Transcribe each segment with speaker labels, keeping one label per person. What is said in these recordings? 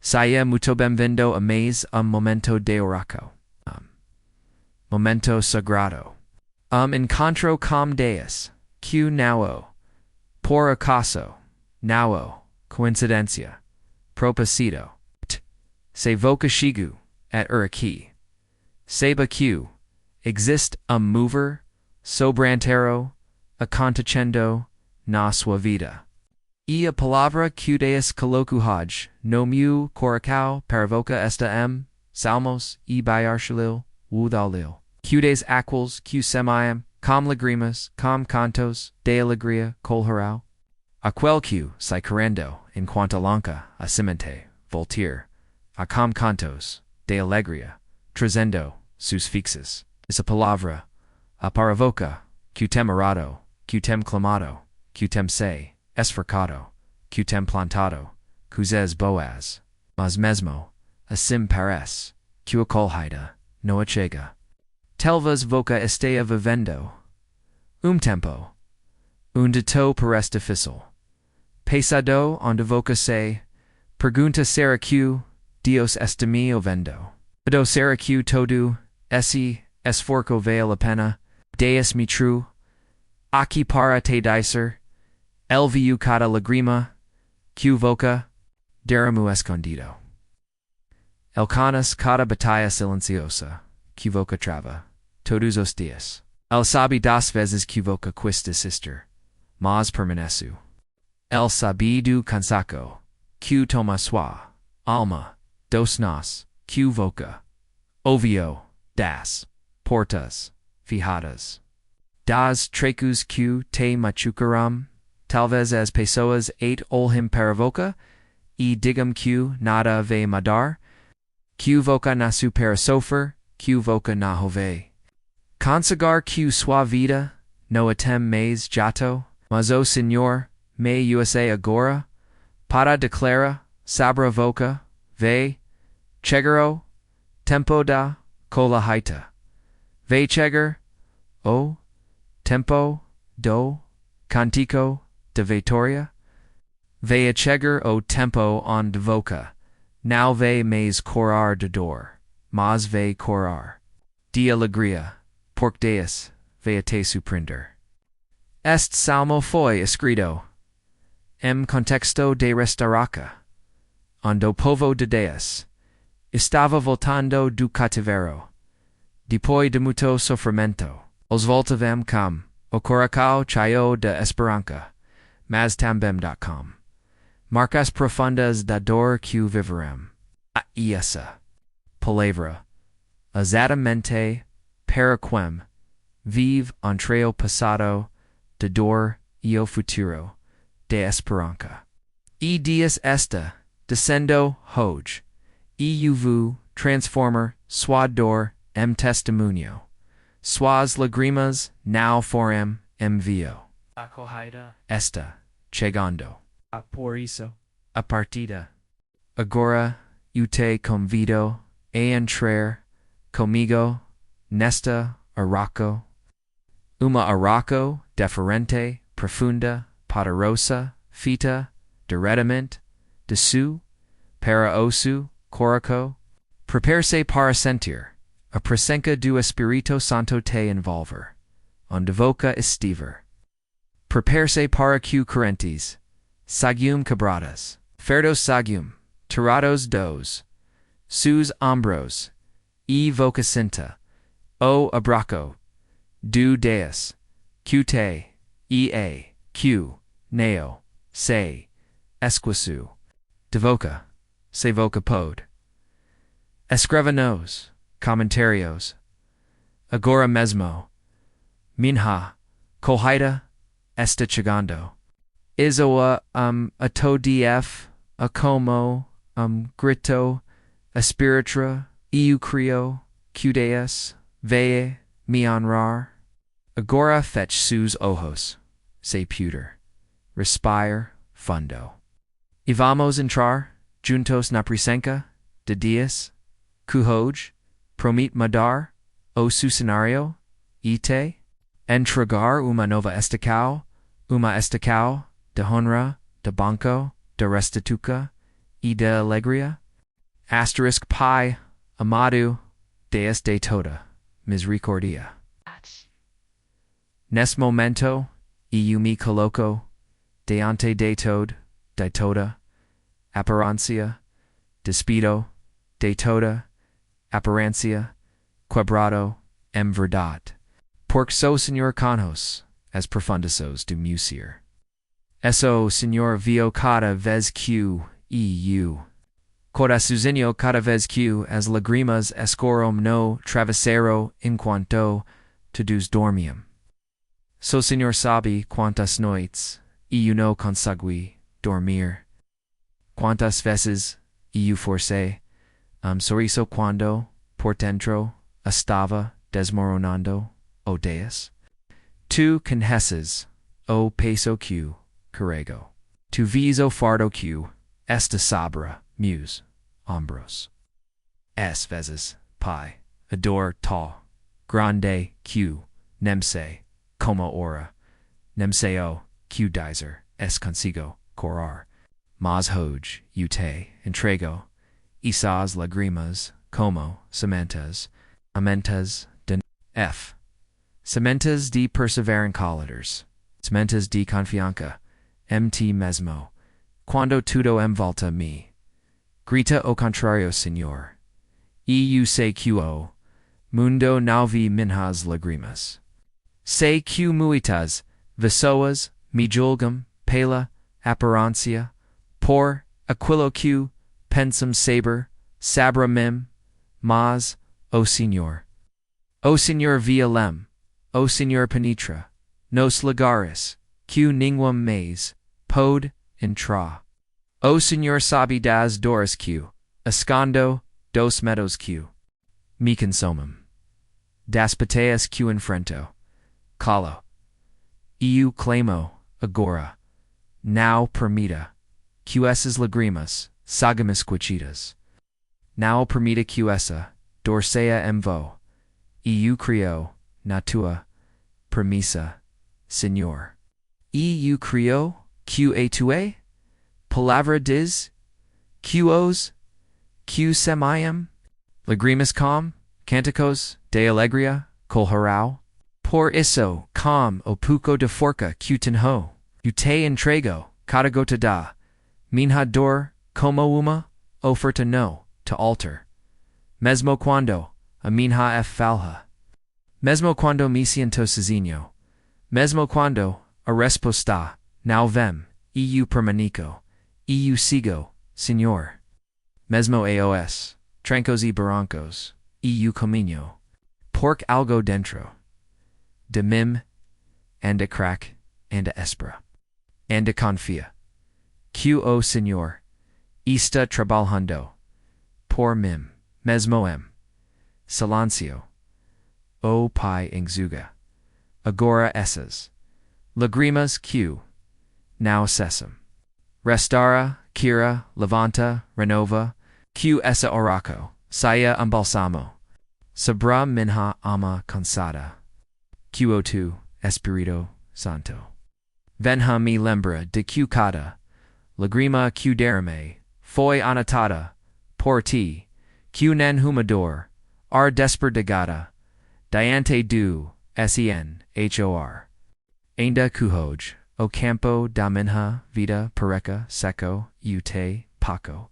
Speaker 1: Saya muito bem-vindo a mais momento de oração. Momento sagrado. Encontro com Deus. Que não, por acaso, não, coincidência, propósito. Se voca chigu, et aqui. Saiba que existe mover sobrantero acontecendo na sua vida. E a palavra que Deus colocou no meu coração provoca esta salmos e baixarlil, udalil. Que Deus aquils que semiam, com lágrimas, com cantos de alegria colherau. Aquel que sai querendo enquanto lanca a semente, voltir, a com cantos de alegria, trazendo sus fixes. Essa palavra, a paravoca, que tem orado, que tem clamado, que tem se esforçado, que tem plantado, cuzes boas, mas mesmo, assim parece, que a colheita não chega. Talvez voca esteja vivendo tempo, de to parece difícil. Pesado onde voca se, pergunta será que Deus está me ouvindo. Do será que todo esse esforço vale a pena, Deus me true, aqui para te dizer, el viu cada lagrima, que voca, derramo escondido. El canas cada batalha silenciosa, que voca trava, todos os dias. El sabe das vezes que voca quista sister, mas permaneço. El sabe do cansaco, que toma sua alma, dos nós, que voca. Ovio, das, portas, fijadas. Das trecos que te machucaram, talvez as pessoas et olhim paravoca, e digam que nada vai mudar, que voca nasu para sofrer, que voca na hove. Consagar que sua vida, no tem mais jato, mas o Senhor, me USA agora, para declara, sabra voca, ve, chegaro, tempo da, colheita. Ve chegar, o, tempo, do, cantico, de vitória. Ve a chegar o tempo onde voca, não ve mais corar de dor, mas ve corar de alegria, porque Deus ve a te surpreender. Este salmo foi escrito contexto de restauraca, onde o povo de Deus estava voltando do cativeiro, depois de muito sofrimento. Os voltavam com o coração cheio de esperança, mas também com marcas profundas da dor que viverão. E essa palavra, exatamente para quem vive entre o passado de dor e o futuro de esperança. E Deus está descendo hoje, e vu transformar sua dor testemunho. Suas lágrimas não foram envio.
Speaker 2: A colheita
Speaker 1: Está chegando.
Speaker 2: por isso.
Speaker 1: A partida. Agora eu te convido a entrar comigo nesta oração. Uma oração diferente, profunda, poderosa, feita diretamente de su para o seu coração. Prepare-se para sentir a presença do Espírito Santo te envolver, onde voca estiver. Prepare-se para que correntes sagium quebradas, ferdos sagium, tirados dos seus ombros, e voca sinta, o abraço do Deus, que te, que neo, se, esqueço, de voca, se voca pod. Escreva-nos comentários. Agora mesmo. Minha colheita está chegando. Isoa a todf a como grito espiritra eu crio que Deus veie me honrar. Agora feche seus ojos, se puder. Respire fundo. E vamos entrar juntos na presença de Deus, que hoje promete mudar o seu cenário e te entregar uma nova estação de honra, de banco, de restituca e de alegria. Asterisk pi, amado, Deus de toda, misericordia. Neste momento, eu me coloco, diante de toda, apparencia, despido, de toda, apparencia, quebrado, verdade. Porque sou Senhor conhos, as profundas do meu ser. Eso, Senhor, vio cada vez que eu coraçãozinho cada vez que as lágrimas escorram no travesseiro enquanto todos dormiam. So Senhor sabe quantas noites eu não consegui dormir. Quantas vezes eu forcei sorriso quando, por dentro, estava desmoronando, oh Deus. Tu conheces o peso que carrego. Tu vis o fardo que está sobre meus ombros. Es vezes, Pai, a dor tal, grande que nem sei como ora, nem sei o que dizer, es consigo curar. Mas hoje eu te entrego esas lágrimas como sementes de F. Sementes de perseveranças, sementes de confiança, mt mesmo, quando tudo volta me. Grita o contrário, Senhor. E eu sei que o mundo não vi minhas lágrimas. Sei que muitas pessoas me julgam pela aparência, por aquilo que pensam saber mim, mas, o Senhor via-lem, o Senhor penetra, nos lugares, que ninguém mais pode entrar. O Senhor sabe das dores que, escondo, dos medos que, me consomem. Das batalhas que enfrento, calo. Eu clamo, agora, não permita, que essas lágrimas sejam esquecidas. Não permita que essa dor seja em vão. E eu crio, na tua promessa, Senhor. E eu crio, que a tua palavra diz, que os que semeiam, lágrimas com cânticos de alegria colherão. Por isso, com o pouco de força que tenho, eu te entrego, cada gota da minha dor, como uma oferta no te altar. Mesmo quando a minha é falha. Mesmo quando me sinto sozinho. Mesmo quando a resposta não vem, e eu permaneço, e eu sigo, Senhor. Mesmo aos trancos e barrancos, e eu caminho. Porque algo dentro de mim anda crack, anda espera, anda confia. Que o Senhor está trabalhando por mim, mesmo silêncio. O Pai exuga. Agora essas lágrimas que não cessam. Restaura, cura, levanta, renova, que essa oraco saia balsamo. Sobre minha alma cansada. Que o tu, Espírito Santo. Venha me lembra de que cada lágrima que derramei foi anotada por ti, que nenhuma dor desperdigada diante do Senhor. Ainda que hoje o campo da minha vida pareça seco e te paco.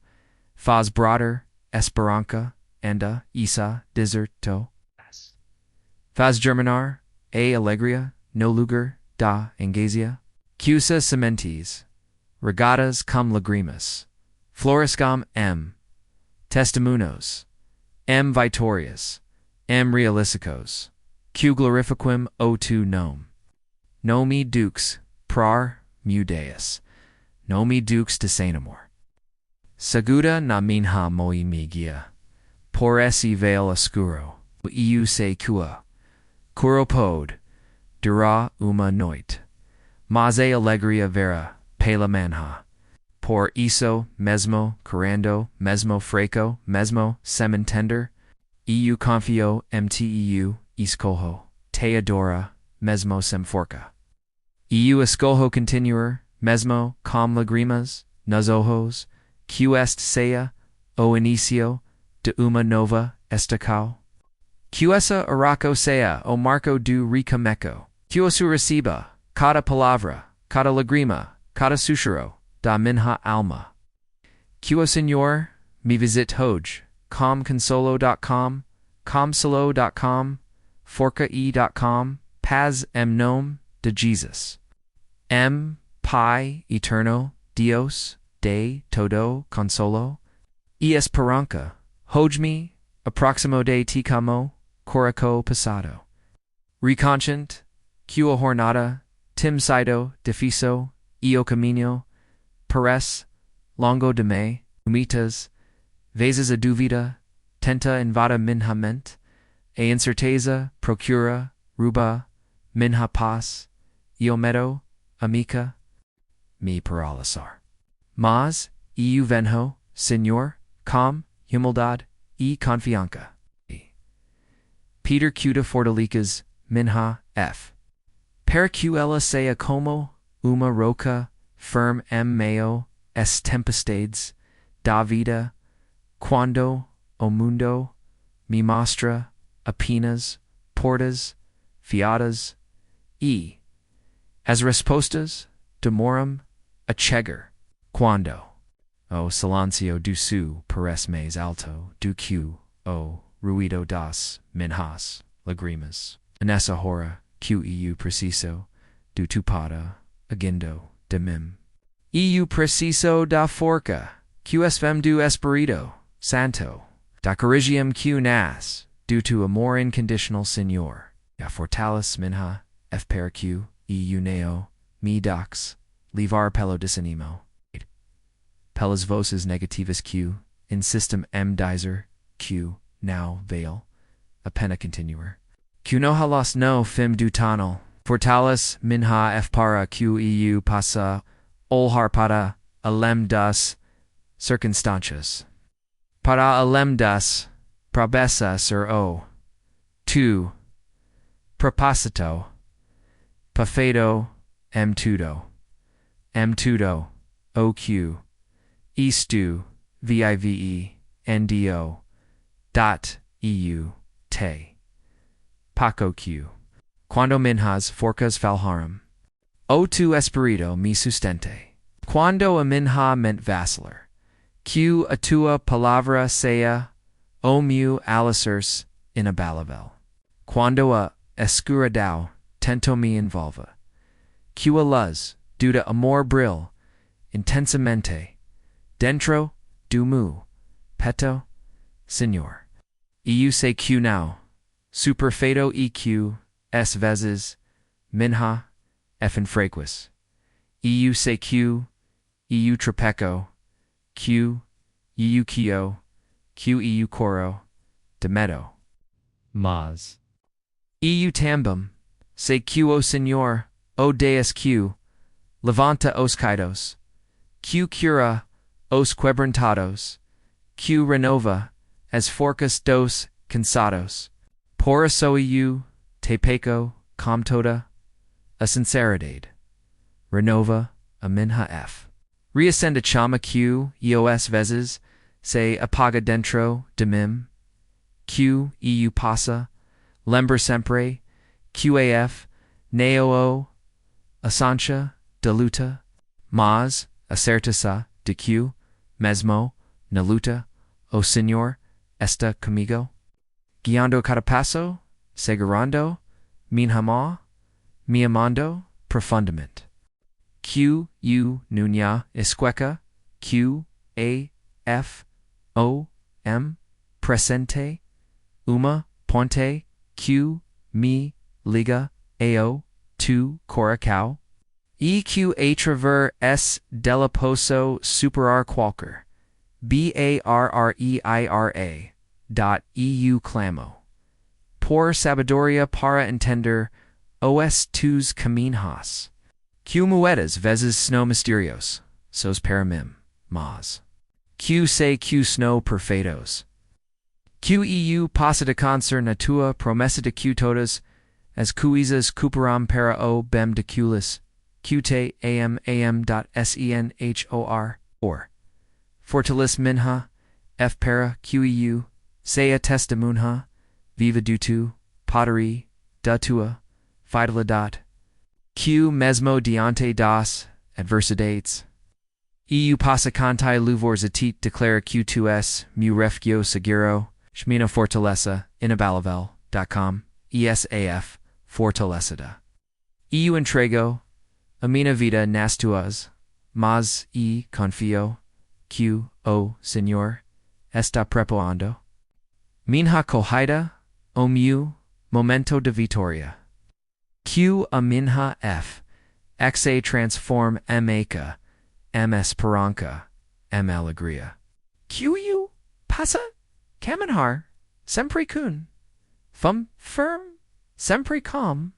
Speaker 1: Faz brotar esperança anda isa deserto. Faz germinar a alegria no lugar da angústia. Que usas sementes regadas com lágrimas, florescam testemunhos, vitórias, realísticos, que glorifiquem o tu nome. No me dux prar meu Deus, no me dux de sem amor. Segura na minha moi me guia, por esse véu escuro, eu sei que curo pode durar uma noite, mas a alegria vera pela manhã. Por isso mesmo querendo, mesmo fraco, mesmo sem entender, eu confio eu escolho, te adora, mesmo sem força. Eu escolho continuar, mesmo com lágrimas nos ojos, que este seja o inicio de uma nova estação. Que essa oração sea o marco do recomeço. Que osu reciba cada palavra, cada lágrima, cada suspiro da minha alma. Que o Senhor me visite hoje, consolo.com, consolo.com, forca.com, paz em nome de Jesus. Pai eterno, Dios de todo consolo, e esperança, hoje-me, aproximo de ti como coraco passado. Reconscient, que a jornada, tem sido difícil, e o caminho, parece longo demais, muitas vezes a dúvida tenta invada minha mente, e incerteza procura roubar minha paz, e o medo, amica, me paralisar. Mas, eu venho, Senhor, com humildade e confiança. Peter Cuda fortalecas minha f. Para que ela seja como uma roca firme em meio às tempestades da vida, quando o mundo me mostra apenas portas fechadas e as respostas demoram a chegar. Quando o silencio do sul parece mais alto do que o ruído das minhas lágrimas. Nessa hora que eu preciso do tupada aguindo de mim. Eu preciso da forca que esfem do Espírito Santo, da coragem que nas do tu amor incondicional Senhor. A fortalece minha f para que eu neo me dox livrar pelo desanimo. Pelas voces negativas que insistem em dizer que não veio a pena continuar. Que no halas no fim do túnel, fortalece minha f para que eu passa olhar para além das circunstâncias. Para além das promessas o tu propósito perfeito em tudo o que isto vive ndo dot eu te paco que quando minhas forcas falharam o tu espírito me sustente quando a minha mente vacilar que a tua palavra seja o meu alicerce inabalável quando a escuridão tento me envolva que a luz do amor brilha intensamente dentro do meu peito, Senhor. Eu sei que não, superfeito e que, às vezes, minha f infrequis. Eu sei que eu tropeco, que eu quio, que eu coro, de medo. Mas eu também sei que o Senhor, o Deus que levanta os caídos, que cura os quebrantados, que renova as forcas dos cansados. Por isso eu te peco com toda a sinceridade. Renova a minha f. Reacenda chama que eu às vezes se apaga dentro de mim, que eu passa, lembra sempre, que af, neo a sancha de luta, mas a certeza de que, mesmo na luta, o Senhor está comigo, guiando cada passo, segurando minha mão, me amando profundamente. Que eu nunca esqueça que f o m presente uma ponte que me liga ao tu coração e que através dela posso superar qualquer barreira dot eu clamo por sabedoria para entender os tus caminhos que muitas vezes são misterios sos para mim mas que sei que são perfeitos que eu passa de câncer na tua promessa de que todas as coisas cooperam para o bem de culis que te am.senhor or fortalece minha F para queu, sea testemunha, viva dutu, poteri, da tua, fidelidad. Q mesmo diante das adversidades. Eu passa cantai louvor zatit declara Q2S, mu refugio seguro, shmina fortaleza, inabalável.com, ESAF, fortalecida. Eu entrego, a minha vida nas tuas, mas confio, Q, o Senhor, está preparando. Minha corrida, o meu momento de vitória. Q a minha F, xa transform eca, esperança, alegria. Q passa, caminhar, sempre com, firm, sempre calm,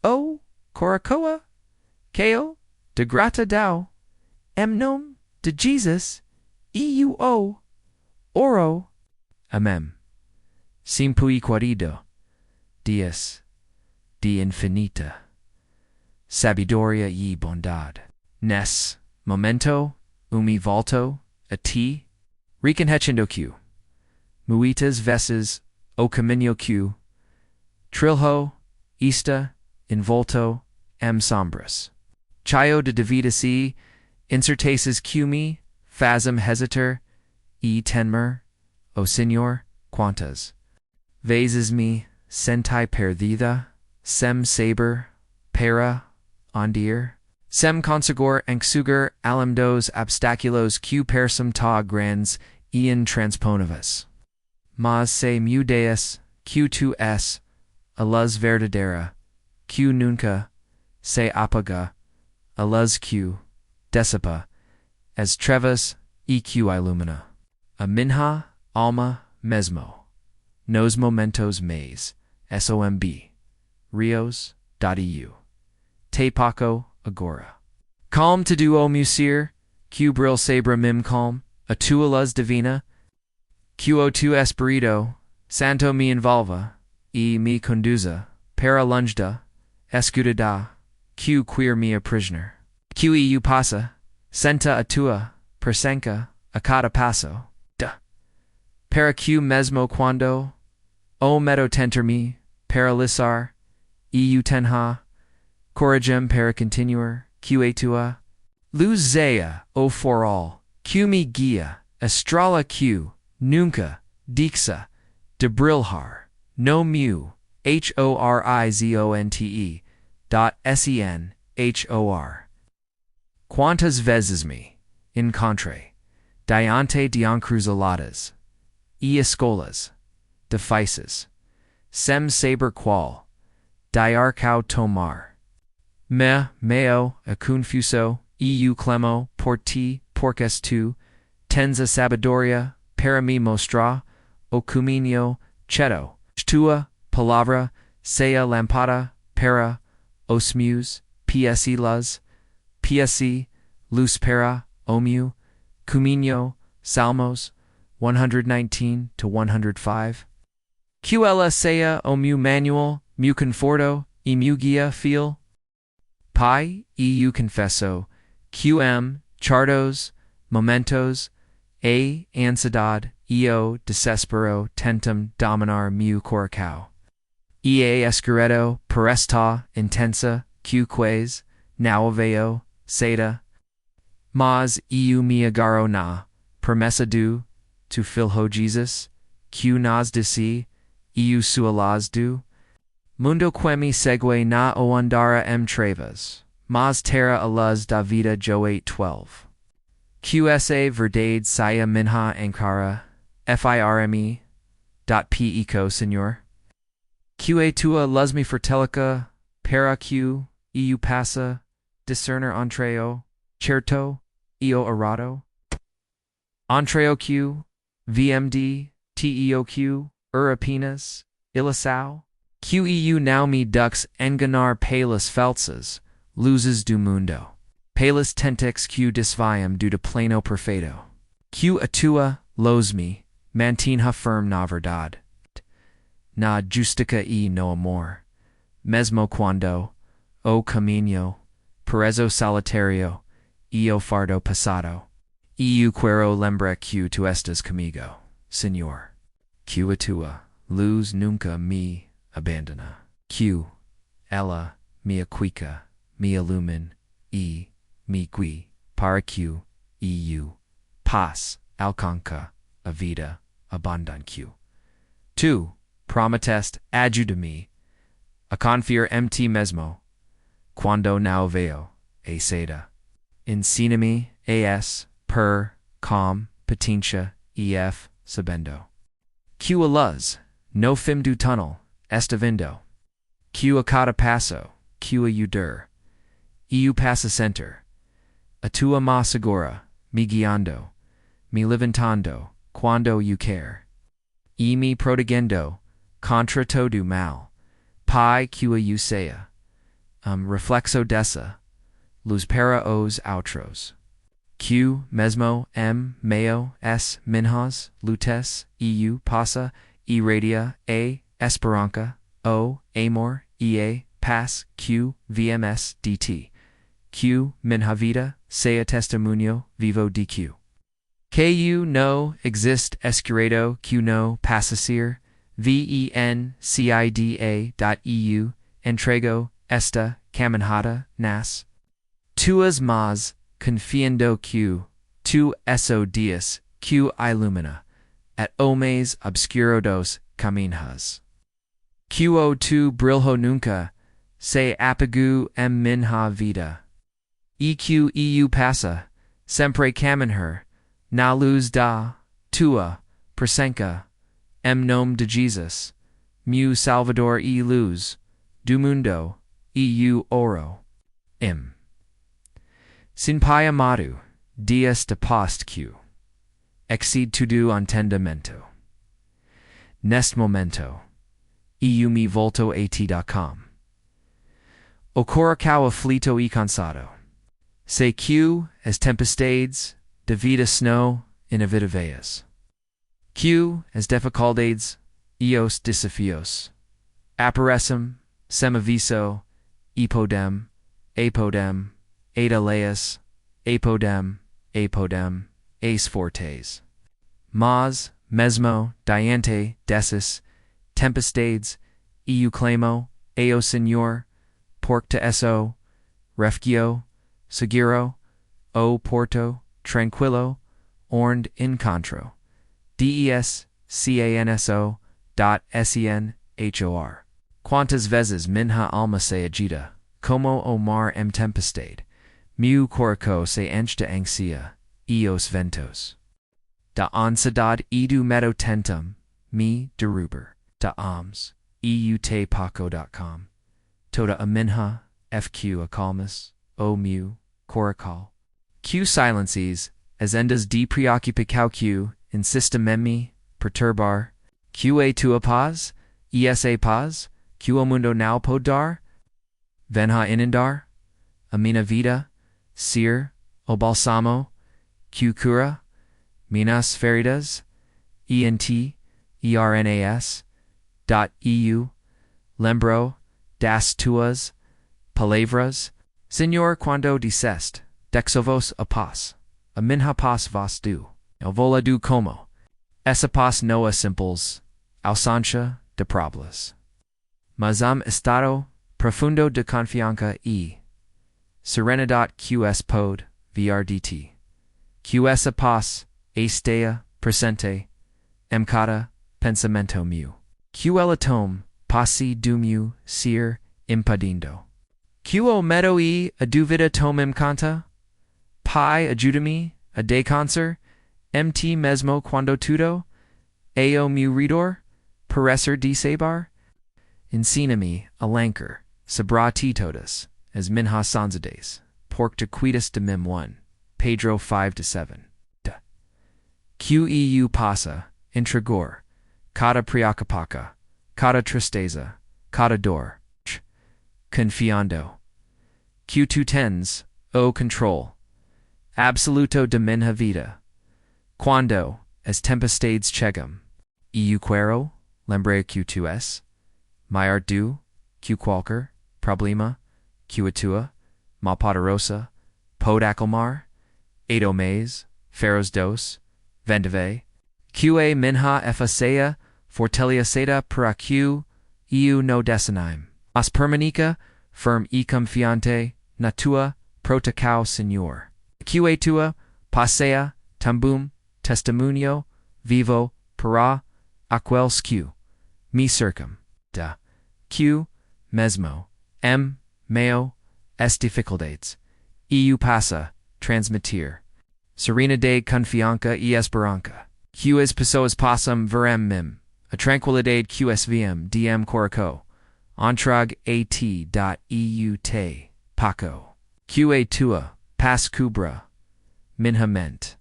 Speaker 1: o coracoa, keo, de gratidão, nome de Jesus, o, oro, amém. Simpui querido, dias, de infinita, sabedoria e bondade. Nesse momento, me volto a ti, reconhecendo que, muitas vezes, o caminho que, trilho, está, envolto, sombras. Chayo de divida-se, incertezas que me, fazem hesitar, e temer, o Senhor, quantas vezes me senti perdida, sem saber, para, onde sem conseguir enxugar dos obstáculos que parecem tão grandes e intransponíveis. Mas se mudeias, que tu és, a luz verdadeira, que nunca se apaga, a luz que dissipa, as trevas e que ilumina. A minha alma mesmo, nos momentos mais, somb, rios.eu. Te paco agora. Calm te duo musir, que bril sabre mim calm, a tua luz divina, que o tu espírito, santo me envolva, e me conduza, para lungeda, escudada, que queer me a prisoner. Que eu passa, senta a tua, presença, a cada passo, para que mesmo quando, o medo tentar-me, paralisar, eu tenha, coragem para continuar, que a tua, luz zeia, o for all, que me guia, estrela que, nunca, dixa, de brilhar, no mu, horizonte, senhor. Quantas vezes me, encontrei, diante de encruzilhadas, e escolas, difíceis, sem saber qual, diarcao tomar. Meo, a confuso, eu clemo, por ti, porque tu, tens a sabedoria, para me mostrar, o caminho, cheto, tua, palavra, sea lampada, para, os meus, psi luz para, o meu, caminho, Salmos, 119 to 105. Qla sea o meu manual, meu conforto, e meu guia fiel. Pai, eu confesso, qm, chartos, momentos, a ansiedade, eu desespero, tentam dominar meu coração. E escuredo, por esta intensa, quais, now veo, seda. Mas eu me agarro na, promessa do, tu filho Jesus, que nas de si, eu sua luz do. Mundo que me segue na o andara trevas, mas terra a luz da vida jo 8:12. QSA verdade saia minha encara, firme, eco senhor. QA tua luz me fortelica, para que, eu passa, discerner entreo, certo, eo errado. Entreo que, VMD, TEOQ, apenas, ilisao. QEU now me dux enganar pelas falsas, luzes do mundo. Pelas tentex Q desviam do de pleno perfeito. Q atua, los me, mantinha firm na verdade. Na justica e no amor. Mesmo quando, o caminho, perezo solitario, e o fardo passado. Eu quero lembra que tu estás comigo. Señor. Q atua, luz nunca me abandona. Q, ella, me aquica, me illumin, me gui, para Q, eu, paz, alcanca, a vida, abundant Q. 2. Prometest, ajuda-me, a confiar mesmo, quando não veo, a seda. Ensina-me, as, com, patincha, sabendo. Q a luz, no fim do túnel, esta vindo. Q a cada passo, Q a udur. Eu passa center. A tua ma segura, me guiando, me levantando, quando eu quer. E me protegendo, contra todo mal. Pai Q a eu seja. Reflexo dessa, luz para os outros. Q, mesmo, meo, s, minhas, lutes, eu, passa, radia, esperança, o, amor, paz, Q, vms, dt. Q, minha vida, sea testemunho, vivo de Q. Ku no exist escurado Q no passasir, vencida.eu, entrego, esta, caminhada, nas. Tuas mas, confiando Q, tu eso dias, Q illumina, at homens obscuros caminhos. Qo tu brilho nunca, se apagu minha vida. EQ eu passa, sempre caminhar, na luz da, tua, presença, nome de Jesus, meu Salvador e luz, do mundo, eu oro. Sin pai amado, dias de post Q. Excede tudo entendimento. Neste momento, eu me volto a ti.com. O coração aflito e cansado. Se Q as tempestades, de vida snow, inevitáveis. Q as dificuldades, os desafios. Aparecem, sem aviso, apodem, adaleas, apodem, as fortes. Mas, mesmo, diante, desses, tempestades, eu clamo, ao Senhor, porque eso, refugio, seguro, o porto, tranquilo, ornd encontro. DESCANSO .SENHOR. Quantas vezes minha alma se agita, como o mar tempestade, meu coração se enche de angsia, os ventos. Da ansiedade e do medo tentam, me derrubar, da almas, te paco.com. Toda a minha, FQ acalmas, o meu, coracal. Q silences, as endas de preocupicao Q, insistem-me, perturbar. Q a tua paz, esa paz, Q o mundo não pode dar. Venha inundar, a minha vida, ser, o balsamo, Q cura, minas feridas, ENT, ERNAS.EU, lembro, das tuas, palavras, Senhor quando disseste, dexovos a paz, a minha paz vos do, el vola do como, essa paz noa simples, ausancha de problemas. Mas estado profundo de confiança e serenidade QS pod, VRDT. QS a paz, estea, presente, cada pensamento meu. QL atom, passi do meu ser impedindo. QO medo e a dúvida tomem conta? Pai ajuda-me a descansar, MT mesmo quando tudo, ao meu redor, parecer desabar? Ensina-me a lancar, sabra ti todas, as minhas sansidades, porque te cuidas de mim 1, Pedro 5-7. QEU passa, entregar, cada preocupaca, cada tristeza, cada dor, confiando. Q2 tens, o control, absoluto de minha vida. Quando, as tempestades chegam, eu quero, lembrei Q2S, maior do, Q qualquer, problema, Q atua, ma poderosa, pod acalmar, 8 mês, feros dos, vendeve, Qa minha effaceia fortalecida para que eu no desanime. As permanica firm e confiante na tua protocao Senhor. Qa tua passeia tambum testemunho vivo para aqueles que me cercam. Da que mesmo meio as dificuldades eu passa transmitir serenidade confiança e esperança. Que as pessoas passam verem mim a tranquilidade que svm dm coraco entregue at.eut paco. Que tua paz cubra minha mente,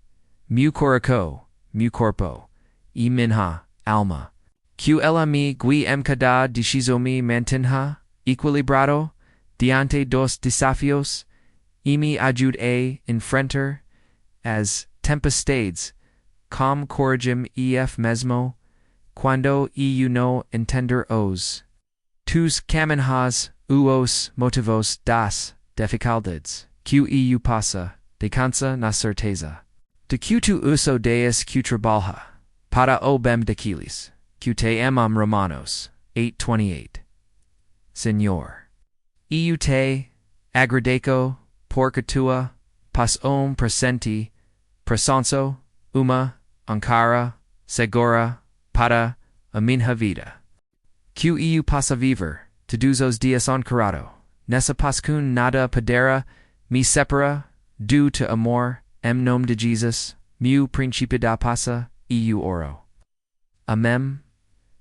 Speaker 1: meu coraco, meu corpo, e minha alma. Que ela me guie cada deciso me mantenha equilibrado diante dos desafios e me ajude a enfrentar as tempestades com coragem ef mesmo quando eu no entender tus caminhos os motivos das dificuldades que eu passa descansa na certeza de que tu uso deus que trabalha para o bem daqueles que te amam. Romanos 8:28. Senhor, eu te agradeço porque tua paz presente presença uma encara segura para a minha vida. Que eu possa viver todos os dias encarado nessa paz com nada poderá me separar do teu amor. Em nome de Jesus, meu princípio da paz, eu oro. Amém.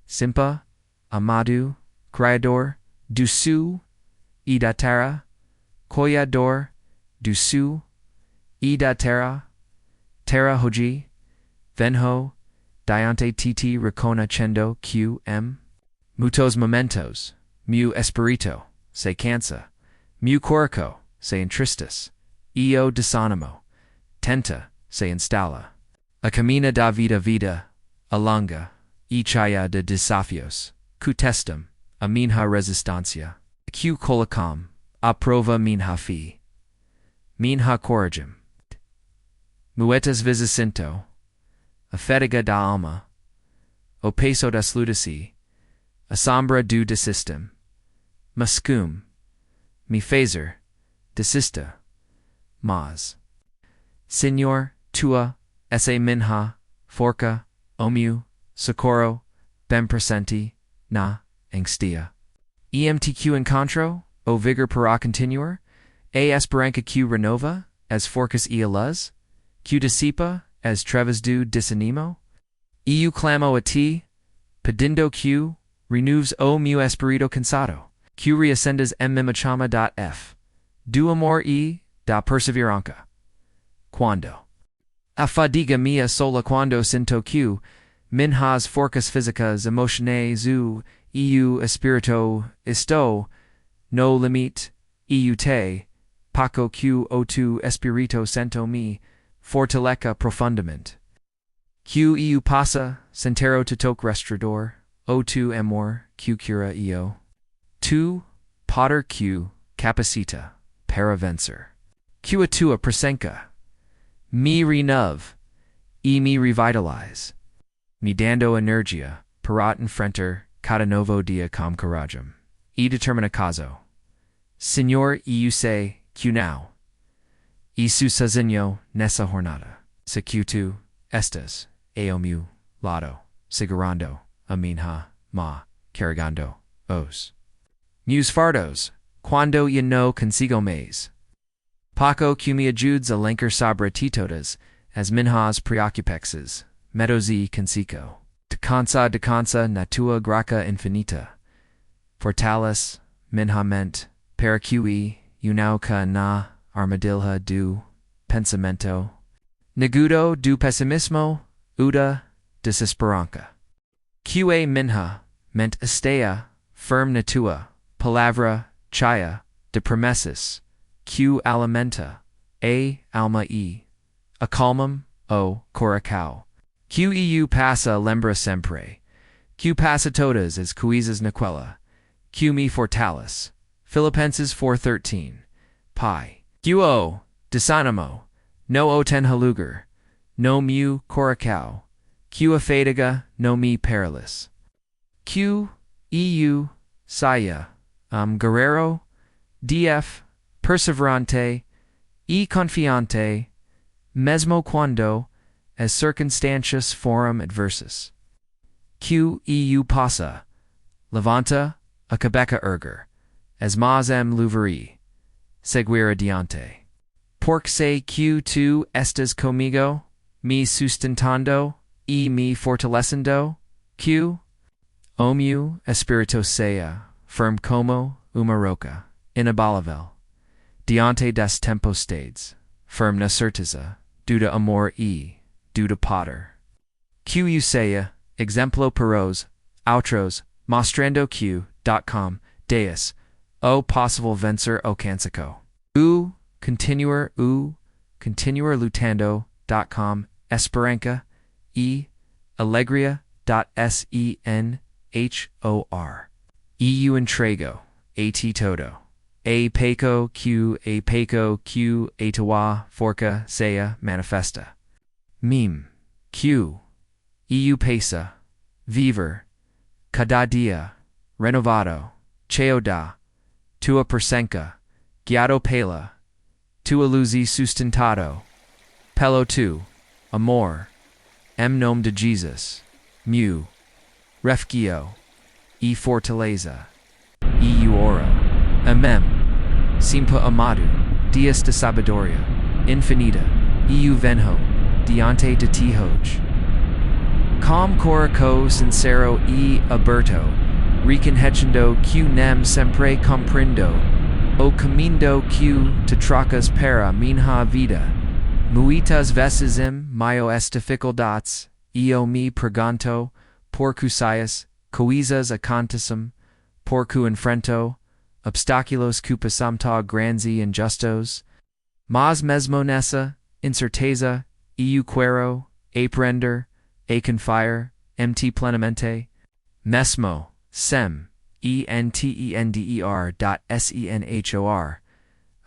Speaker 1: Simpa, amado, Criador, do céu e da terra, Criador do céu e da terra, terra hoje, venho, diante ti reconhecendo que muitos momentos, meu espírito se cansa, meu coração se entristece, e o desânimo tenta se instala. A caminho da vida alonga e cheia de desafios, que testam a minha resistência, que colocam à prova minha fé, minha coragem. Muitas vezes sinto a fadiga da alma, o peso da saudade, a sombra do desistem, mas como me fazer desista, mas Senhor, tua essa minha forca, o meu socorro, bem presente na angústia. EMTQ encontro, o vigor para continuar, a esperança que renova, as forcas e alas, que dissipa, as trevas do desanimo. Eu clamo a ti, pedindo que renuves o meu espírito cansado, que reacendas em minha chama f. Do amor e da perseverança. Quando a fadiga minha sola quando sinto que minhas forças físicas emocionais e o espírito estou no limite e te paco que o tu espírito sento me fortaleca profundamente. Que eu passa sentero te toque restaurador, o tu amor que cura eu. Tu poder que capacita para vencer. Que a tua presença me renove e me revitalize, me dando energia para enfrentar cada novo dia com coragem e determinação. Senhor, eu sei que now, e sozinho nessa jornada, se que tu estás ao meu lado, segurando a minha mão, carregando os meus fardos, quando eu não consigo mais. Paco que me ajudes a lencar sobre ti todas as minhas preocupações, medos e consigo. Descansa na tua graça infinita. Fortalece minha mente, para que eu não ca na armadilha do pensamento, negudo do pessimismo, da desesperança. Que a minha mente esteja firme na tua palavra cheia de promessas, que alimenta a alma e acalmam o coração. Que eu passa lembra sempre, que passa todas as coisas naquela, que me fortalece. Filipenses 4:13. Pai. Que o desânimo, no o ten lugar, no meu coração, Q afadiga no me perilis. Q EU saya guerrero DF perseverante e confiante mesmo quando as circunstancias foram adversas. Q EU passa levanta a cabeça erguer as mas luvari seguir adiante. Porque que tu estás comigo, me sustentando e me fortalecendo, Q o meu espírito sea firme como uma roca, inabalável, diante das tempestades, firme na certeza, do amor e do poder. Q eu sea, exemplo peros, outros, mostrando Q.com, Deus, o possível vencer o canseco. Continuar lutando.com, Esperança e alegria.senhor. Eu entrego, a ti todo. A peco Q etawa forca sea manifesta. Mim, Q, eu pesa, viver, cada dia, renovado, cheo da, tua presença, guiado pela, tua luz sustentado, pelo tu, amor, nome de Jesus, meu, refugio, e fortaleza, e eu oro, amém, sempre amado, dias de sabedoria, infinita, e eu venho, diante de ti hoje. Com coração sincero e aberto, reconhecendo que nem sempre compreendo, o caminho que te trocas para minha vida. Muitas vezes maiores dificuldades, eu me pergunto, por que essas coisas acontecem, por que enfrento, obstáculos que passam tão grandes e injustos, mas mesmo nessa incerteza, eu quero aprender, a confiar, plenamente, mesmo, Sem Entender.senhor,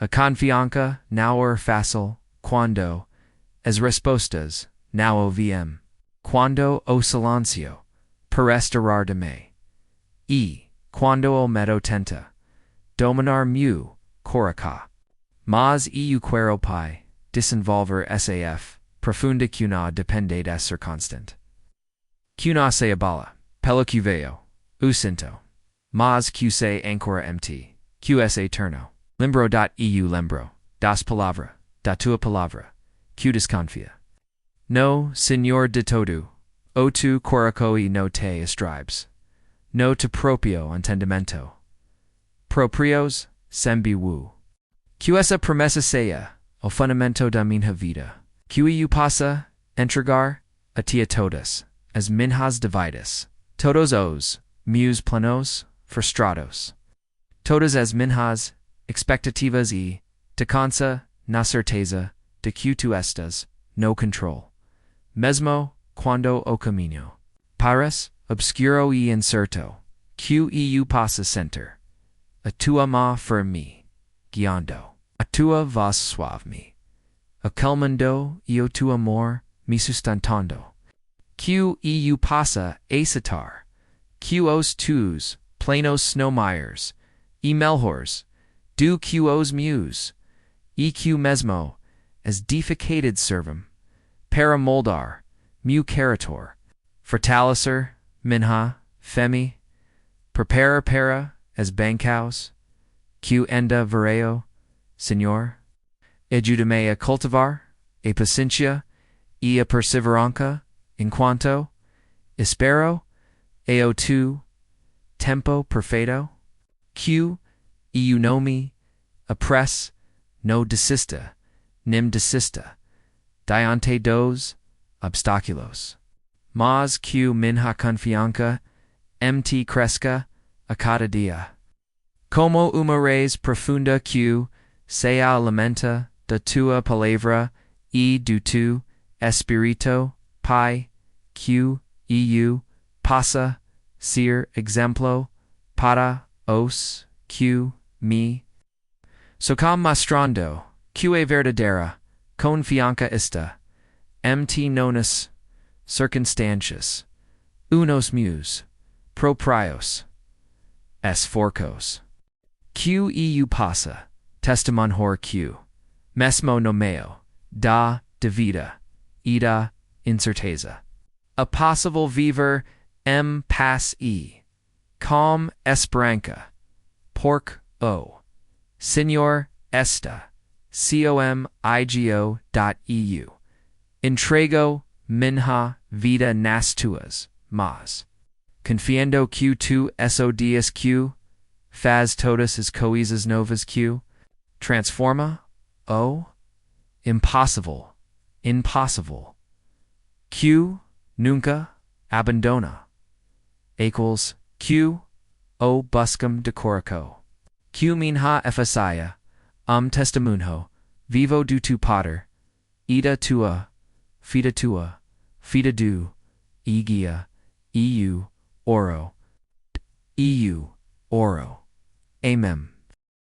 Speaker 1: a confiança não é fácil, quando, as respostas, não ouvem, quando o silêncio, parece de me, e, quando o medo tenta, dominar meu coração. Mas eu quero pai, desenvolver saf, profunda que não depende das circunstâncias. Que não se abala, pelo que veio, o sinto. Mas que se ancora mt, que es eterno. Lembro.eu lembro, das palavra, da tua palavra, que desconfia. No, Senhor de todo, o tu coração e no te estribes. No te proprio entendimento. Proprios, sembiwu. Que essa promessa seja, o fundamento da minha vida. Que eu possa entregar a ti a todas, as minhas devidas, todos os meus planos frustrados, todas as minhas expectativas e descansa na certeza de que tu estás no control, mesmo quando o caminho parece obscuro e incerto, que eu possa sentir a tua mão firme, guiando, a tua voz suave-me, acalmando e o teu amor me sustentando, que eu possa aceitar que os teus planos são maiores e melhores do que os meus, e que mesmo as dificuldades servem para moldar meu caráter, fortalecer minha fé, preparar para as bancos que ainda verei, Senhor, ajuda-me a cultivar a paciência e a perseverança enquanto espero o tu tempo perfeito, que eu não me apresse, no desista, nem desista, diante dos obstáculos, mas que minha confiança mt cresca a cada dia. Como uma raiz profunda que se alimenta da tua palavra e do tu espírito, Pai, que eu possa ser exemplo para os que me socam mostrando que é verdadeira confiança está, mt nonas circunstancias, unos meus, proprios, es forcos. Q eu passa, testimon hor q, mesmo no meo, da, de vida, ida, incerteza. A possible viver, pass e, com esperança, pork o, senhor esta, comigo.eu, entrego minha vida nas tuas mas, confiando que tu odias que, faz todas as coisas novas que, transforma, impossible, que, nunca, abandona, equals, que, buscam de coraco, que minha efacia, testemunho, vivo do tu pater, ida tua, fida do, guia, eu, oro. Amen.